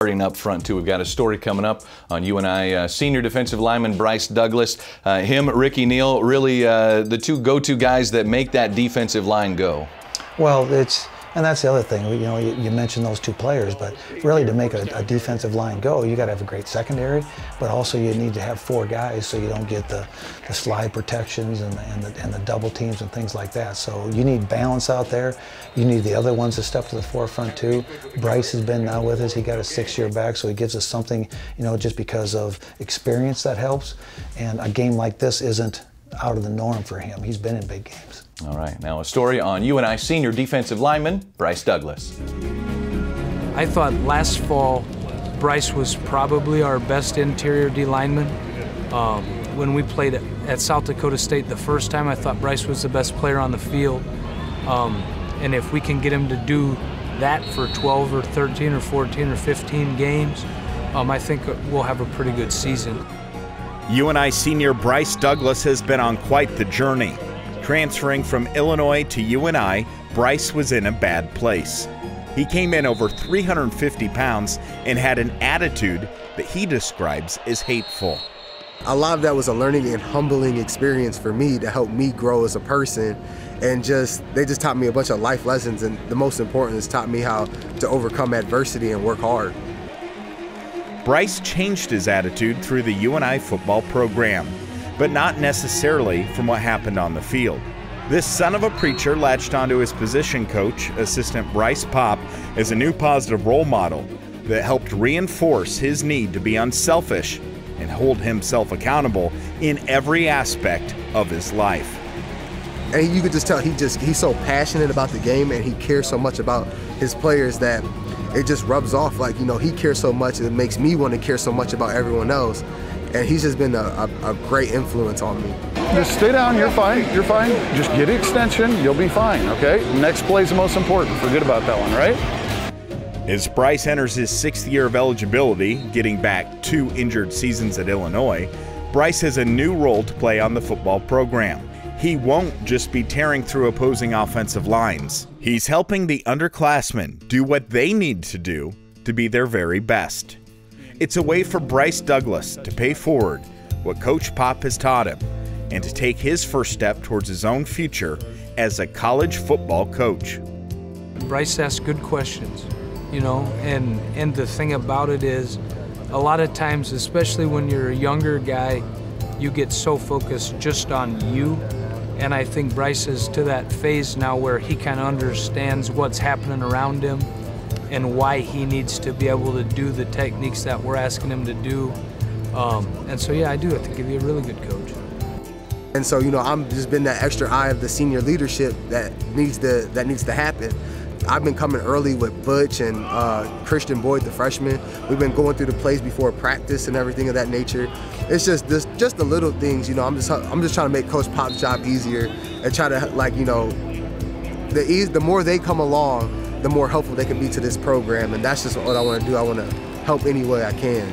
Up front too. We've got a story coming up on UNI senior defensive lineman Bryce Douglas. Him, Ricky Neal, really the two go-to guys that make that defensive line go. Well, and that's the other thing. You know, you mentioned those two players, but really to make a defensive line go, you got to have a great secondary, but also you need to have four guys so you don't get the slide protections and the double teams and things like that. So you need balance out there. You need the other ones to step to the forefront too. Bryce has been now with us. He got a 6-year back, so he gives us something, you know, just because of experience that helps. And a game like this isn't out of the norm for him. He's been in big games. All right, now a story on UNI senior defensive lineman Bryce Douglas. I thought last fall Bryce was probably our best interior D lineman. When we played at South Dakota State the first time, I thought Bryce was the best player on the field. And if we can get him to do that for 12 or 13 or 14 or 15 games, I think we'll have a pretty good season. UNI senior Bryce Douglas has been on quite the journey. Transferring from Illinois to UNI, Bryce was in a bad place. He came in over 350 pounds and had an attitude that he describes as hateful. A lot of that was a learning and humbling experience for me to help me grow as a person, and they just taught me a bunch of life lessons, and the most important is taught me how to overcome adversity and work hard. Bryce changed his attitude through the UNI football program, but not necessarily from what happened on the field. This son of a preacher latched onto his position coach, assistant Bryce Paup, as a new positive role model that helped reinforce his need to be unselfish and hold himself accountable in every aspect of his life. And you could just tell he's so passionate about the game, and he cares so much about his players that it just rubs off. Like, you know, he cares so much, it makes me want to care so much about everyone else. And he's just been a great influence on me. Just stay down, you're fine, you're fine. Just get extension, you'll be fine, okay? Next play's the most important, forget about that one, right? As Bryce enters his 6th year of eligibility, getting back 2 injured seasons at Illinois, Bryce has a new role to play on the football program. He won't just be tearing through opposing offensive lines. He's helping the underclassmen do what they need to do to be their very best. It's a way for Bryce Douglas to pay forward what Coach Paup has taught him and to take his first step towards his own future as a college football coach. Bryce asks good questions, you know, and the thing about it is, a lot of times, especially when you're a younger guy, you get so focused just on you. And I think Bryce is to that phase now where he kind of understands what's happening around him and why he needs to be able to do the techniques that we're asking him to do. And so, yeah, I do have to give you a really good coach. And so, you know, I'm just been that extra eye of the senior leadership that needs to happen. I've been coming early with Butch and Christian Boyd, the freshman. We've been going through the plays before practice and everything of that nature. It's just the little things, you know. I'm just trying to make Coach Paup's job easier and try to, like, you know, the more they come along, the more helpful they can be to this program, and that's just what I want to do. I want to help any way I can.